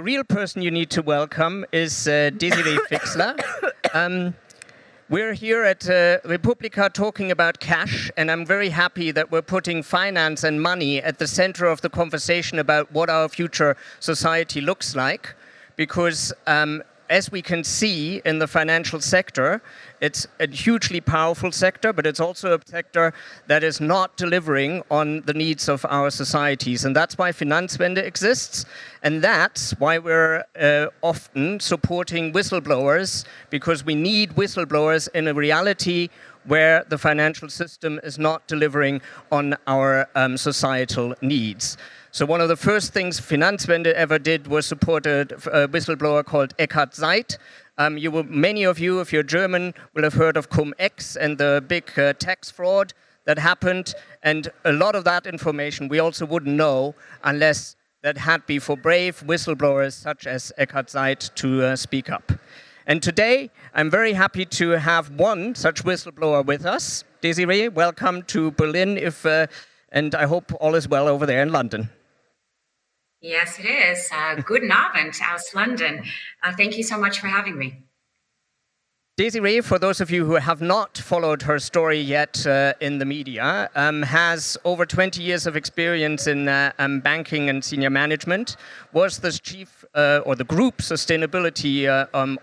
real person you need to welcome is Desiree Fixler. We're here at Republica talking about cash, and I'm very happy that we're putting finance and money at the center of the conversation about what our future society looks like, because as we can see in the financial sector, it's a hugely powerful sector, but it's also a sector that is not delivering on the needs of our societies. And that's why Finanzwende exists. And that's why we're often supporting whistleblowers, because we need whistleblowers in a reality where the financial system is not delivering on our societal needs. So one of the first things Finanzwende ever did was support a whistleblower called Eckhard Seid. Many of you, if you're German, will have heard of Cum-Ex and the big tax fraud that happened. And a lot of that information we also wouldn't know unless that had been for brave whistleblowers such as Eckhard Seid to speak up. And today, I'm very happy to have one such whistleblower with us. Desiree, welcome to Berlin, and I hope all is well over there in London. Yes, it is. Guten Abend aus London. Thank you so much for having me. Desiree, for those of you who have not followed her story yet in the media, has over 20 years of experience in banking and senior management, was the chief or the group sustainability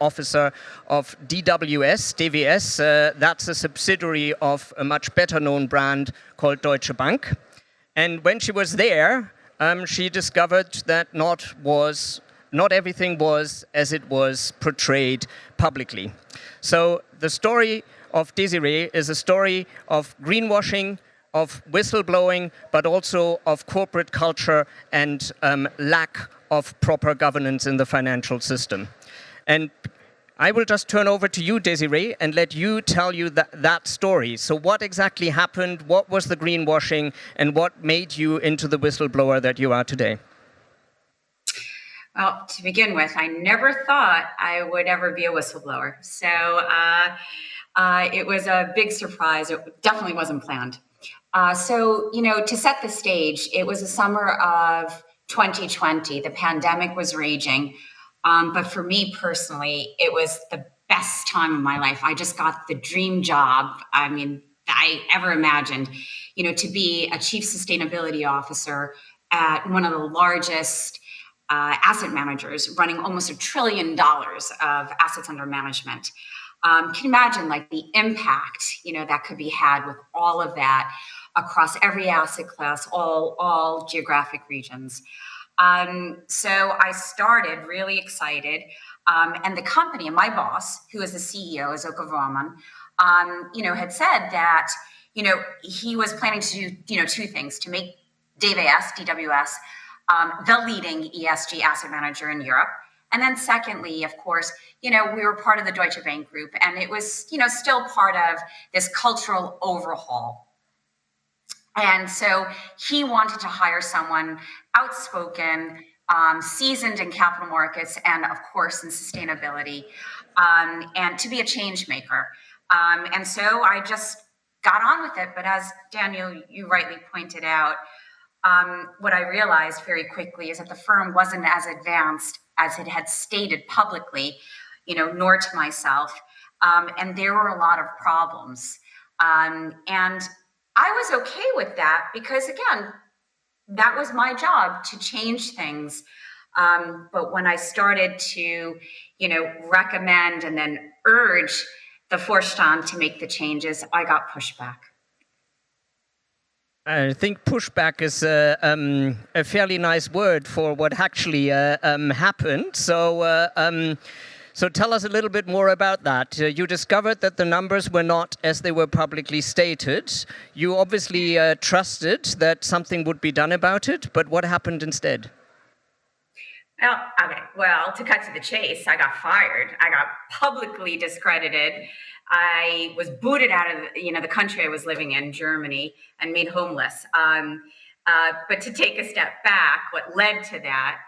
officer of DWS. That's a subsidiary of a much better known brand called Deutsche Bank. And when she was there, she discovered that not everything was as it was portrayed publicly. So the story of Desiree is a story of greenwashing, of whistleblowing, but also of corporate culture and lack of proper governance in the financial system. And I will just turn over to you, Desiree, and let you tell you that story. So what exactly happened, what was the greenwashing, and what made you into the whistleblower that you are today? Well, to begin with, I never thought I would ever be a whistleblower. So it was a big surprise. It definitely wasn't planned. So, to set the stage, it was the summer of 2020. The pandemic was raging. But for me personally, it was the best time of my life. I just got the dream job. I ever imagined, to be a chief sustainability officer at one of the largest asset managers, running almost $1 trillion of assets under management. Can you imagine the impact, that could be had with all of that across every asset class, all geographic regions. So I started really excited, and the company and my boss, who is the CEO, Azoka Vorman, had said that, he was planning to do, two things: to make DWS, the leading ESG asset manager in Europe. And then secondly, of course, we were part of the Deutsche Bank group, and it was, still part of this cultural overhaul. And so he wanted to hire someone outspoken, seasoned in capital markets, and of course in sustainability, and to be a change maker. And so I just got on with it. But as Daniel, you rightly pointed out, what I realized very quickly is that the firm wasn't as advanced as it had stated publicly, nor to myself. And there were a lot of problems. And I was okay with that because, again, that was my job to change things. But when I started to, recommend and then urge the Vorstand to make the changes, I got pushback. I think pushback is a fairly nice word for what actually happened. So tell us a little bit more about that. You discovered that the numbers were not as they were publicly stated. You obviously trusted that something would be done about it, but what happened instead? Well, to cut to the chase, I got fired. I got publicly discredited. I was booted out of the country I was living in, Germany, and made homeless. But to take a step back, what led to that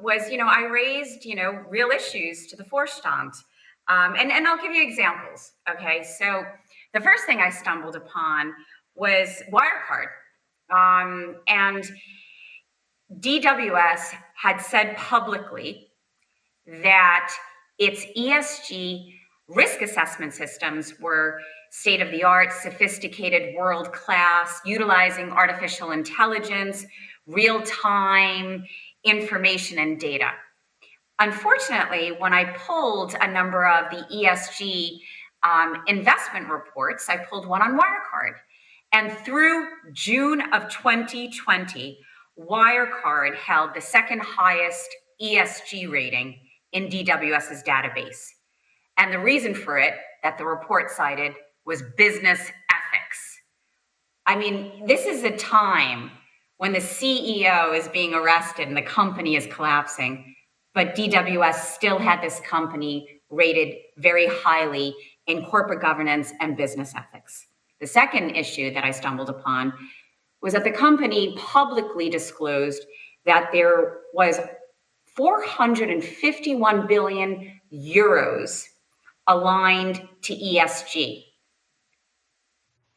was, I raised, real issues to the Vorstand. And I'll give you examples, okay? So the first thing I stumbled upon was Wirecard. And DWS had said publicly that its ESG risk assessment systems were state-of-the-art, sophisticated, world-class, utilizing artificial intelligence, real-time information and data. Unfortunately, when I pulled a number of the ESG investment reports, I pulled one on Wirecard. And through June of 2020, Wirecard held the second highest ESG rating in DWS's database. And the reason for it, that the report cited, was business ethics. I mean, this is a time when the CEO is being arrested and the company is collapsing, but DWS still had this company rated very highly in corporate governance and business ethics. The second issue that I stumbled upon was that the company publicly disclosed that there was 451 billion euros aligned to ESG.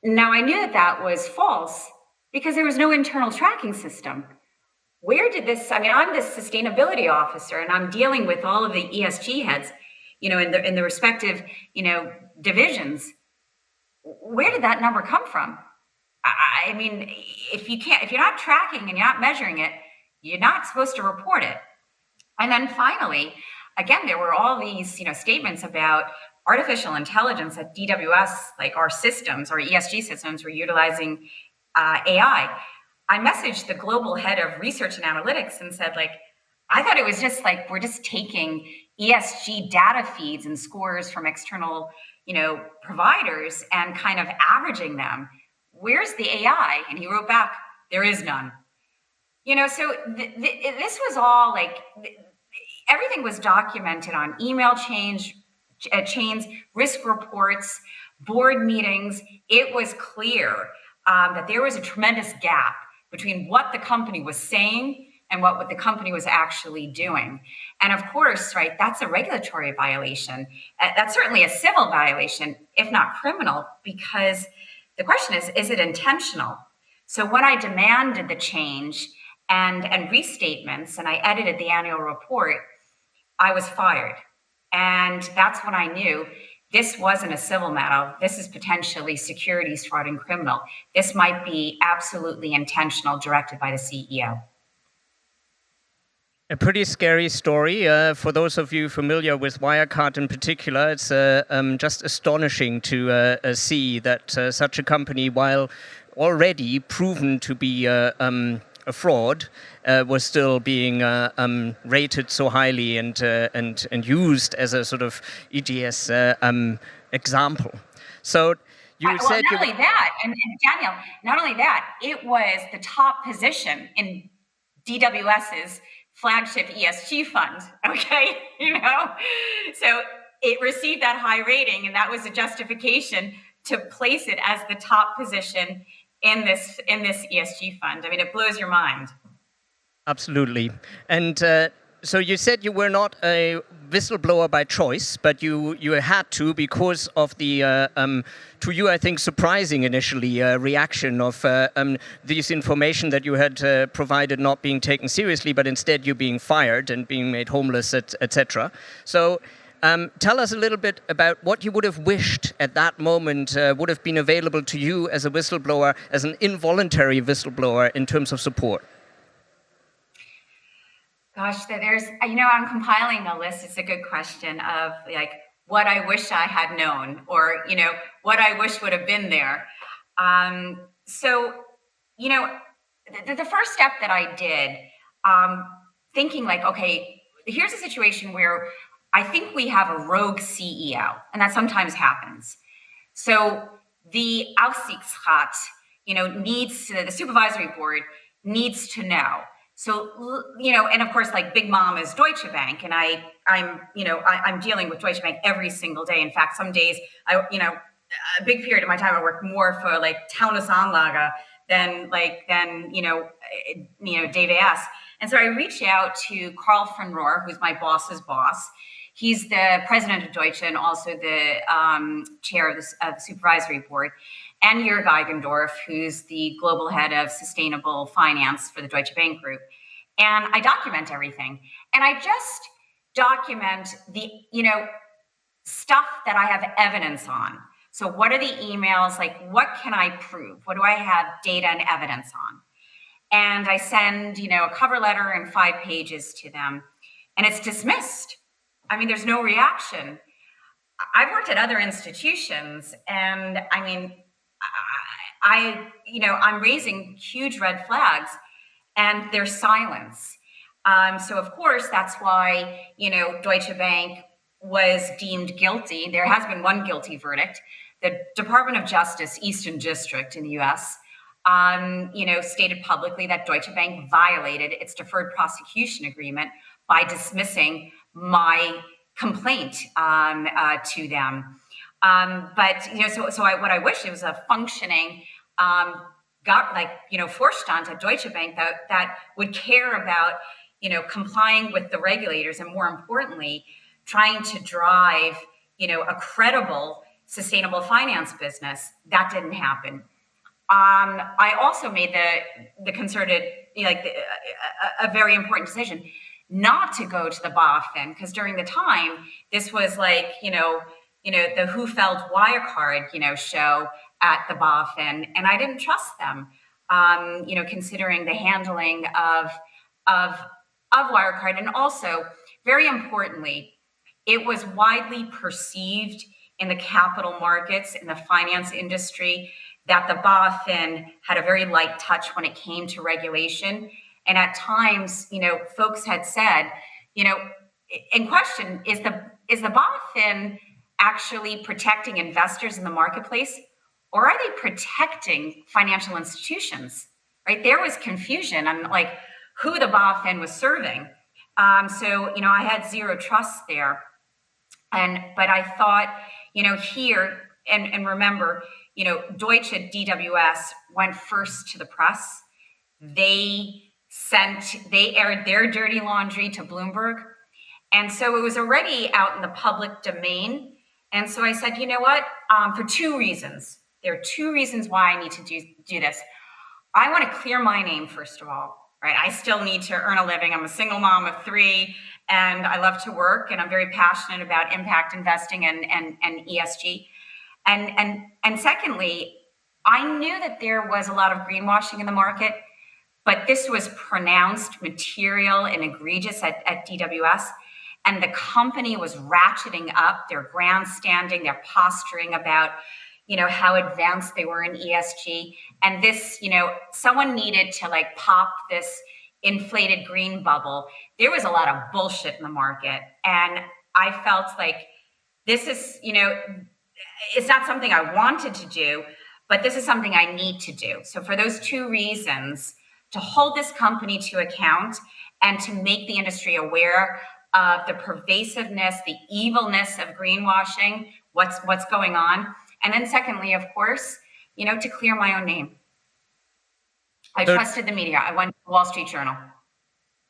Now, I knew that that was false because there was no internal tracking system. Where did this, I mean, I'm the sustainability officer and I'm dealing with all of the ESG heads, you know, in the respective, you know, divisions. Where did that number come from? I mean, if you're not tracking and you're not measuring it, you're not supposed to report it. And then finally, again, there were all these, you know, statements about artificial intelligence at DWS, like our systems, our ESG systems, were utilizing AI. I messaged the global head of research and analytics and said, like, I thought it was just like, we're just taking ESG data feeds and scores from external, you know, providers and kind of averaging them. Where's the AI? And he wrote back, there is none. You know, so this was all like, everything was documented on email chains, risk reports, board meetings. It was clear that there was a tremendous gap between what the company was saying and what the company was actually doing. And of course, right, that's a regulatory violation. That's certainly a civil violation, if not criminal, because the question is it intentional? So when I demanded the change and restatements, and I edited the annual report, I was fired. And that's when I knew this wasn't a civil matter. This is potentially securities fraud and criminal. This might be absolutely intentional, directed by the CEO. A pretty scary story. For those of you familiar with Wirecard in particular, it's just astonishing to see that such a company, while already proven to be a fraud, was still being rated so highly and used as a sort of EGS example. So you said not only that, and Daniel, not only that, it was the top position in DWS's flagship ESG fund, okay? You know, so it received that high rating, and that was a justification to place it as the top position in this ESG fund. I mean, it blows your mind. Absolutely. And so you said you were not a whistleblower by choice, but you had to because of the, to you, I think, surprising initially reaction of this information that you had provided not being taken seriously, but instead you being fired and being made homeless, etc. So tell us a little bit about what you would have wished at that moment would have been available to you as a whistleblower, as an involuntary whistleblower in terms of support. Gosh, there's, you know, I'm compiling a list. It's a good question of like what I wish I had known, or, you know, what I wish would have been there. So, you know, the first step that I did, thinking like, okay, here's a situation where I think we have a rogue CEO, and that sometimes happens. So the Aufsichtsrat, you know, the supervisory board needs to know. So, you know, and of course, like Big Mom is Deutsche Bank, and I'm dealing with Deutsche Bank every single day. In fact, some days a big period of my time I work more for like Taunusanlage than DWS. And so I reached out to Karl von Rohr, who's my boss's boss. He's the president of Deutsche and also the chair of the supervisory board, and Jörg Eigendorf, who's the global head of sustainable finance for the Deutsche Bank Group. and I document everything. And I just document the, stuff that I have evidence on. So what are the emails? Like, what can I prove? What do I have data and evidence on? And I send, a cover letter and 5 pages to them, and it's dismissed. I mean, there's no reaction. I've worked at other institutions, and I mean, I'm raising huge red flags, and there's silence. So of course, that's why, Deutsche Bank was deemed guilty. There has been one guilty verdict. The Department of Justice, Eastern District in the US, stated publicly that Deutsche Bank violated its deferred prosecution agreement by dismissing my complaint to them. What I wish it was a functioning Vorstand at Deutsche Bank that would care about, complying with the regulators, and more importantly, trying to drive, a credible, sustainable finance business. That didn't happen. I also made the concerted, a very important decision not to go to the BaFin, because during the time, this was like, the Who Felt Wirecard, show at the BaFin, and I didn't trust them, considering the handling of Wirecard. And also, very importantly, it was widely perceived in the capital markets, in the finance industry, that the BaFin had a very light touch when it came to regulation. And at times, folks had said, in question, is the BaFin actually protecting investors in the marketplace, or are they protecting financial institutions? Right? There was confusion on who the BaFin was serving. I had zero trust there. But I thought, here, and remember, Deutsche DWS went first to the press. They aired their dirty laundry to Bloomberg. And so it was already out in the public domain. And so I said, you know what, for 2 reasons. There are 2 reasons why I need to do this. I want to clear my name, first of all, right? I still need to earn a living. I'm a single mom of 3, and I love to work, and I'm very passionate about impact investing and ESG. And secondly, I knew that there was a lot of greenwashing in the market, but this was pronounced material and egregious at DWS. And the company was ratcheting up their grandstanding, their posturing about, how advanced they were in ESG. And this, someone needed to pop this inflated green bubble. There was a lot of bullshit in the market. And I felt like this is, it's not something I wanted to do, but this is something I need to do. So for those 2 reasons, to hold this company to account and to make the industry aware of the pervasiveness, the evilness of greenwashing, what's going on. And then secondly, of course, to clear my own name. I trusted the media. I went to the Wall Street Journal.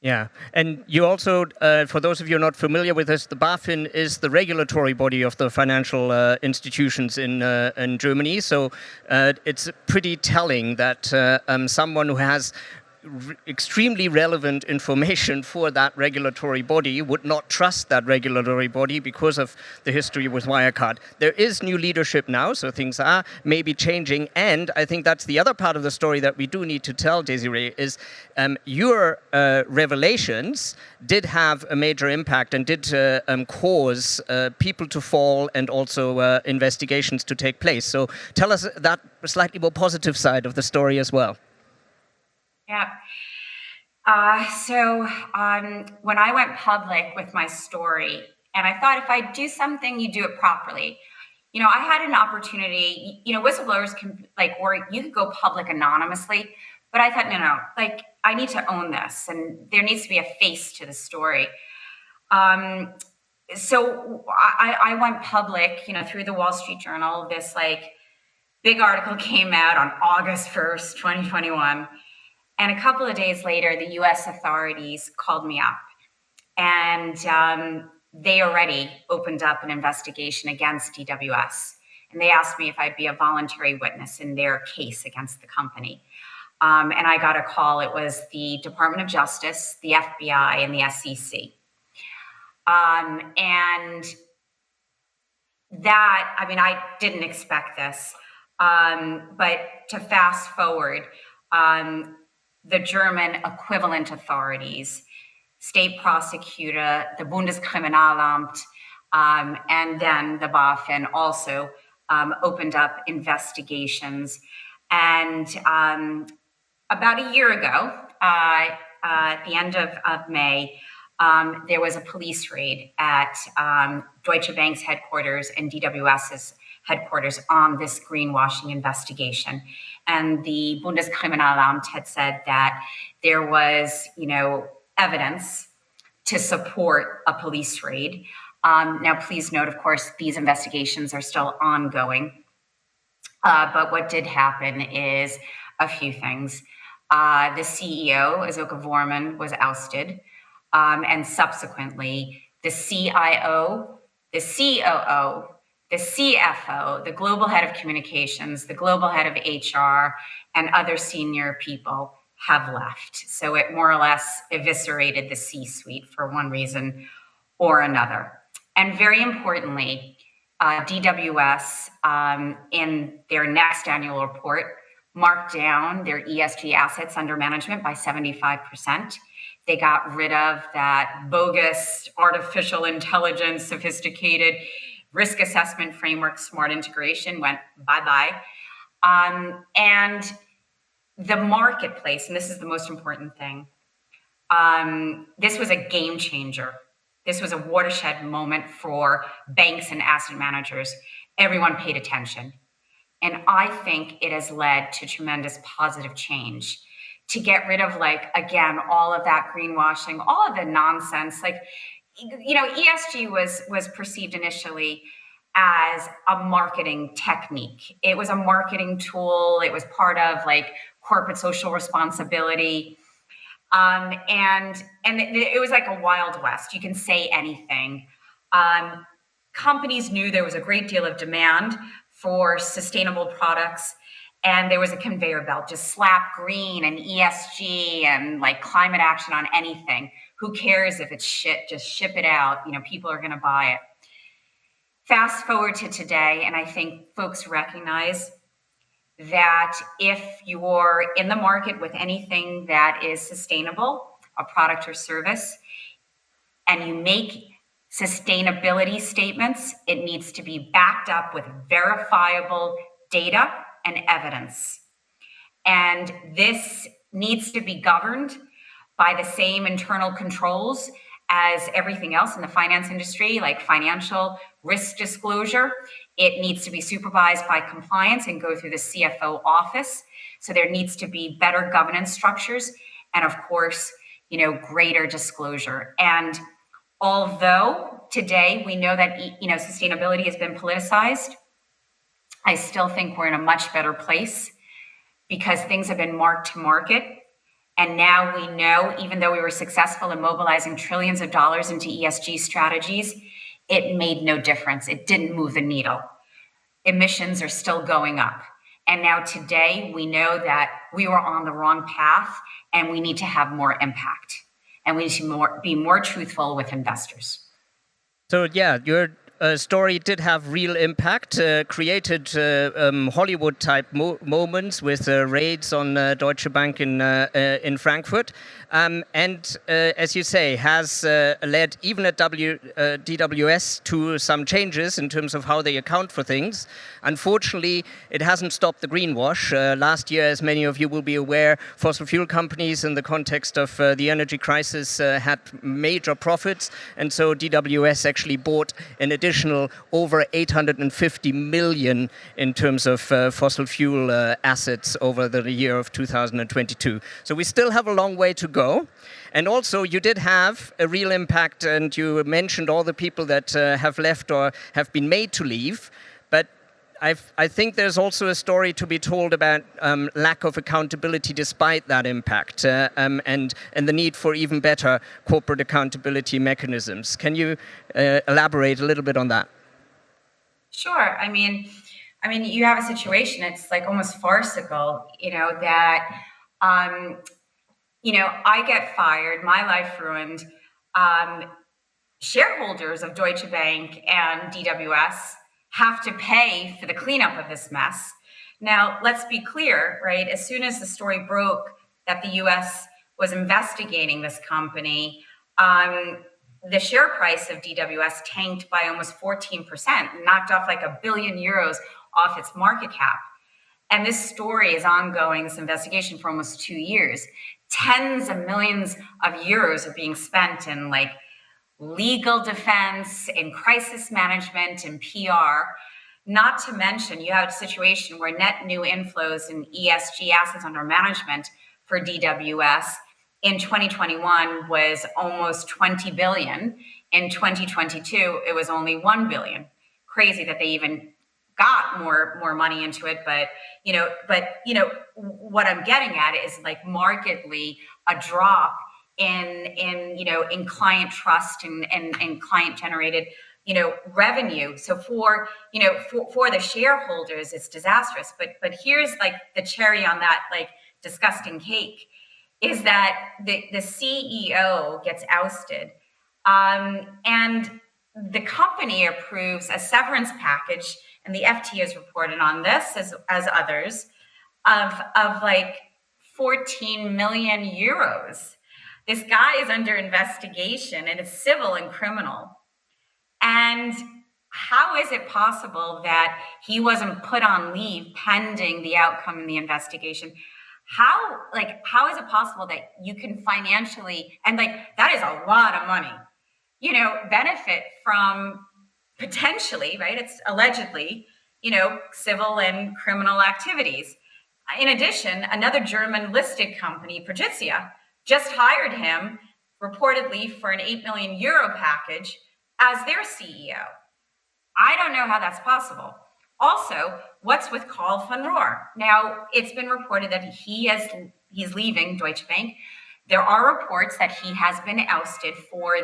Yeah, and you also, for those of you not familiar with this, the BaFin is the regulatory body of the financial institutions in Germany. So it's pretty telling that someone who has extremely relevant information for that regulatory body would not trust that regulatory body because of the history with Wirecard. There is new leadership now, so things are maybe changing. And I think that's the other part of the story that we do need to tell, Desiree, is your revelations did have a major impact and did cause people to fall and also investigations to take place. So tell us that slightly more positive side of the story as well. Yeah. When I went public with my story, and I thought if I do something, you do it properly. I had an opportunity, whistleblowers can or you could go public anonymously, but I thought, no, I need to own this, and there needs to be a face to the story. So I went public, through the Wall Street Journal. This big article came out on August 1st, 2021. And a couple of days later, the US authorities called me up, and they already opened up an investigation against DWS. And they asked me if I'd be a voluntary witness in their case against the company. And I got a call. It was the Department of Justice, the FBI, and the SEC. And that, I mean, I didn't expect this. But to fast forward, the German equivalent authorities, state prosecutor, the Bundeskriminalamt, and then the BaFin also opened up investigations. And about a year ago, at the end of May, there was a police raid at Deutsche Bank's headquarters and DWS's headquarters on this greenwashing investigation. And the Bundeskriminalamt had said that there was, evidence to support a police raid. Now, please note, of course, these investigations are still ongoing. But what did happen is a few things. The CEO, Azoka Vorman, was ousted. And subsequently, the CIO, the COO, the CFO, the global head of communications, the global head of HR, and other senior people have left. So it more or less eviscerated the C-suite for one reason or another. And very importantly, DWS, in their next annual report, marked down their ESG assets under management by 75%. They got rid of that bogus artificial intelligence, sophisticated risk assessment framework, smart integration went bye-bye. And the marketplace, and this is the most important thing, this was a game changer. This was a watershed moment for banks and asset managers. Everyone paid attention. And I think it has led to tremendous positive change to get rid of, again, all of that greenwashing, all of the nonsense. ESG was perceived initially as a marketing technique. It was a marketing tool. It was part of corporate social responsibility. And it was like a Wild West. You can say anything. Companies knew there was a great deal of demand for sustainable products, and there was a conveyor belt. Just slap green and ESG and climate action on anything. Who cares if it's shit? Just ship it out. People are going to buy it. Fast forward to today, and I think folks recognize that if you're in the market with anything that is sustainable, a product or service, and you make sustainability statements, it needs to be backed up with verifiable data and evidence. And this needs to be governed by the same internal controls as everything else in the finance industry, like financial risk disclosure. It needs to be supervised by compliance and go through the CFO office. So there needs to be better governance structures and, of course, greater disclosure. And although today we know that sustainability has been politicized, I still think we're in a much better place because things have been marked to market. And now we know, even though we were successful in mobilizing trillions of dollars into ESG strategies, it made no difference. It didn't move the needle. Emissions are still going up. And now today we know that we were on the wrong path and we need to have more impact. And we need to be more truthful with investors. So yeah, your story did have real impact, created Hollywood-type moments with raids on Deutsche Bank in Frankfurt. And as you say, has led even at DWS to some changes in terms of how they account for things. Unfortunately, it hasn't stopped the greenwash. Last year, as many of you will be aware, fossil fuel companies in the context of the energy crisis had major profits. And so DWS actually bought an additional over 850 million in terms of fossil fuel assets over the year of 2022. So we still have a long way to go. And also, you did have a real impact, and you mentioned all the people that have left or have been made to leave. But I think there's also a story to be told about lack of accountability despite that impact, and the need for even better corporate accountability mechanisms. Can you elaborate a little bit on that? Sure. I mean, you have a situation. It's almost farcical, that I get fired, my life ruined. Shareholders of Deutsche Bank and DWS have to pay for the cleanup of this mess. Now, let's be clear, right? As soon as the story broke that the US was investigating this company, the share price of DWS tanked by almost 14%, knocked off like €1 billion off its market cap. And this story is ongoing, this investigation, for almost 2 years. Tens of millions of euros are being spent in like legal defense, in crisis management, and PR. Not to mention, you have a situation where net new inflows in ESG assets under management for DWS in 2021 was almost 20 billion. In 2022, it was only 1 billion. Crazy that they even got more money into it, but what I'm getting at is like markedly a drop in client trust and client generated revenue. So for the shareholders, it's disastrous. But here's like the cherry on that like disgusting cake, is that the CEO gets ousted, and the company approves a severance package, and the FT has reported on this as others, of like 14 million euros. This guy is under investigation, and it's civil and criminal. And how is it possible that he wasn't put on leave pending the outcome in the investigation? How is it possible that you can financially, and like that is a lot of money, benefit from potentially, right? It's allegedly, civil and criminal activities. In addition, another German listed company, Progizia, just hired him reportedly for an €8 million package as their CEO. I don't know how that's possible. Also, what's with Karl von Rohr? Now, it's been reported that he's leaving Deutsche Bank. There are reports that he has been ousted for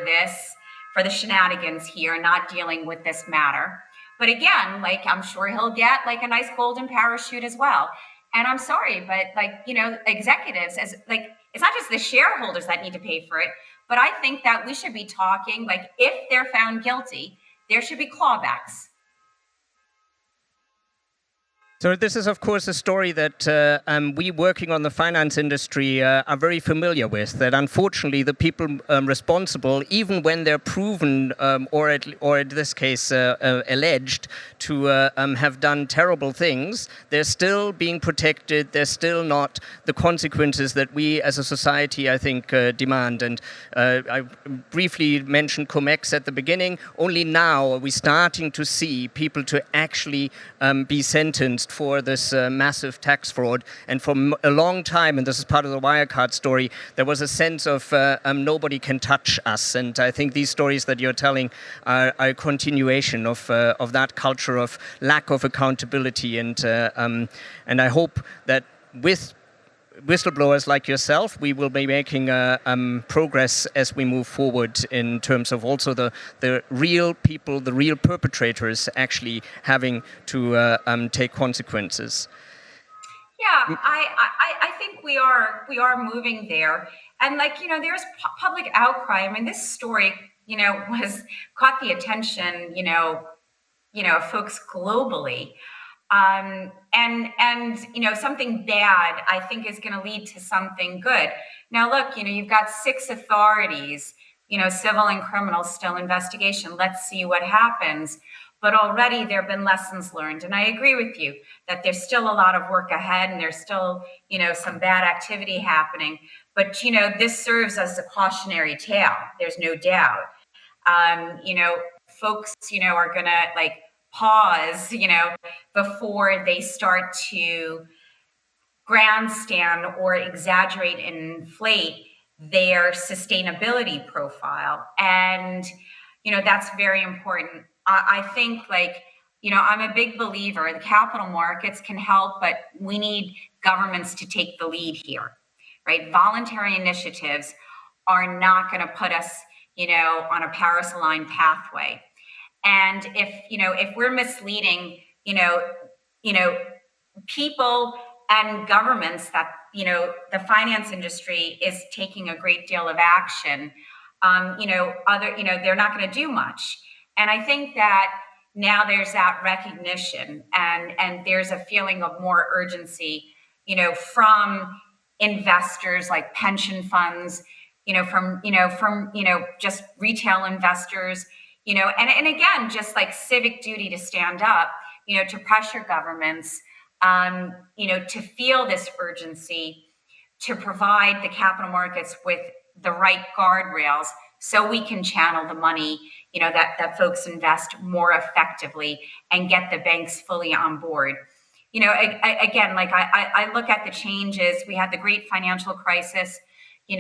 the shenanigans here, not dealing with this matter. But again, like I'm sure he'll get like a nice golden parachute as well. And I'm sorry, but executives, as like, it's not just the shareholders that need to pay for it, but I think that we should be talking like if they're found guilty, there should be clawbacks. So this is, of course, a story that we working on the finance industry are very familiar with, that unfortunately the people responsible, even when they're proven or in this case alleged to have done terrible things, they're still being protected. They're still not the consequences that we as a society, I think, demand. And I briefly mentioned Cum-Ex at the beginning. Only now are we starting to see people to actually be sentenced for this massive tax fraud. And for a long time, and this is part of the Wirecard story, there was a sense of nobody can touch us. And I think these stories that you're telling are a continuation of that culture of lack of accountability. And I hope that with whistleblowers like yourself, we will be making progress as we move forward in terms of also the real people, the real perpetrators actually having to take consequences. Yeah, I think we are moving there, and there's public outcry. I mean, this story was caught the attention of folks globally. And something bad, I think, is going to lead to something good. Now, look, you've got 6 authorities, civil and criminal, still investigation. Let's see what happens. But already there have been lessons learned. And I agree with you that there's still a lot of work ahead, and there's still, some bad activity happening. But, this serves as a cautionary tale. There's no doubt. Folks, are going to pause, before they start to grandstand or exaggerate and inflate their sustainability profile. And, that's very important. I think I'm a big believer the capital markets can help, but we need governments to take the lead here, right? Voluntary initiatives are not going to put us, on a Paris-aligned pathway. And if we're misleading, people and governments that, the finance industry is taking a great deal of action, they're not going to do much. And I think that now there's that recognition, and there's a feeling of more urgency, from investors like pension funds, from just retail investors, and again, just like civic duty to stand up, to pressure governments, to feel this urgency, to provide the capital markets with the right guardrails so we can channel the money, that folks invest more effectively and get the banks fully on board. Again, like I look at the changes. We had the great financial crisis. We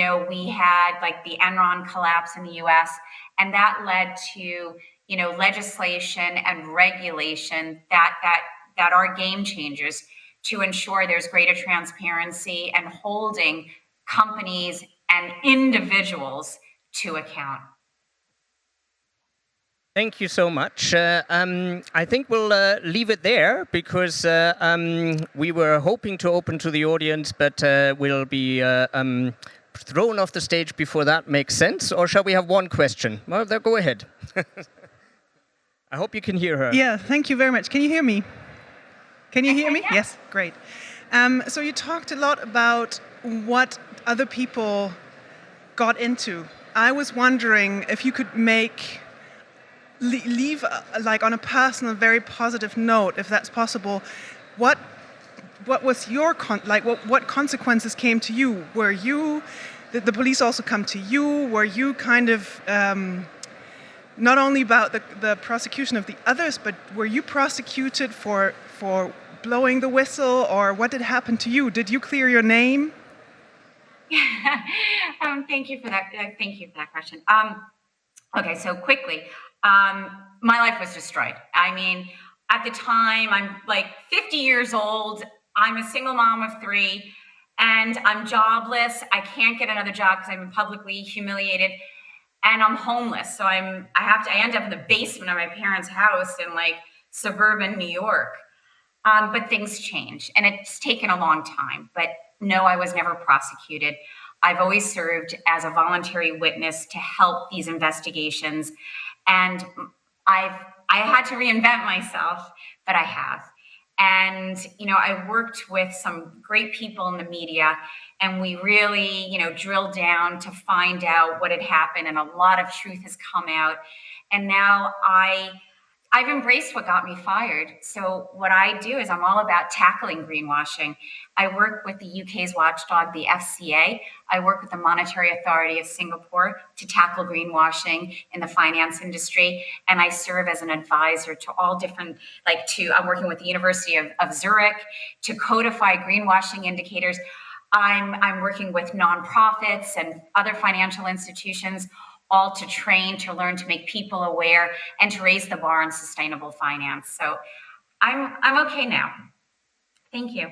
had like the Enron collapse in the US, and that led to, legislation and regulation that are game changers to ensure there's greater transparency and holding companies and individuals to account. Thank you so much. I think we'll leave it there because we were hoping to open to the audience, but we'll be thrown off the stage before that makes sense. Or shall we have one question? Well, go ahead. I hope you can hear her. Yeah, thank you very much. Can you hear me? Can you hear me? Yeah. Yes, great. So you talked a lot about what other people got into. I was wondering if you could leave like on a personal, very positive note, if that's possible. What was your what consequences came to you? Were you did the police also come to you? Were you kind of not only about the prosecution of the others, but were you prosecuted for blowing the whistle, or what did happen to you? Did you clear your name? Thank you for that. Thank you for that question. Okay, so quickly, my life was destroyed. I mean, at the time, I'm like 50 years old. I'm a single mom of 3, and I'm jobless. I can't get another job because I've been publicly humiliated, and I'm homeless. So I end up in the basement of my parents' house in like suburban New York. But things change, and it's taken a long time. But no, I was never prosecuted. I've always served as a voluntary witness to help these investigations, and I had to reinvent myself, but I have. And I worked with some great people in the media, and we really drilled down to find out what had happened, and a lot of truth has come out. And now I've embraced what got me fired. So what I do is I'm all about tackling greenwashing. I work with the UK's watchdog, the FCA. I work with the Monetary Authority of Singapore to tackle greenwashing in the finance industry. And I serve as an advisor to all different, I'm working with the University of Zurich to codify greenwashing indicators. I'm working with nonprofits and other financial institutions, all to train, to learn, to make people aware, and to raise the bar on sustainable finance. So I'm okay now. Thank you.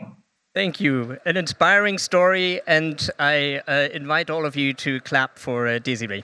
Thank you. An inspiring story, and I invite all of you to clap for Desiree.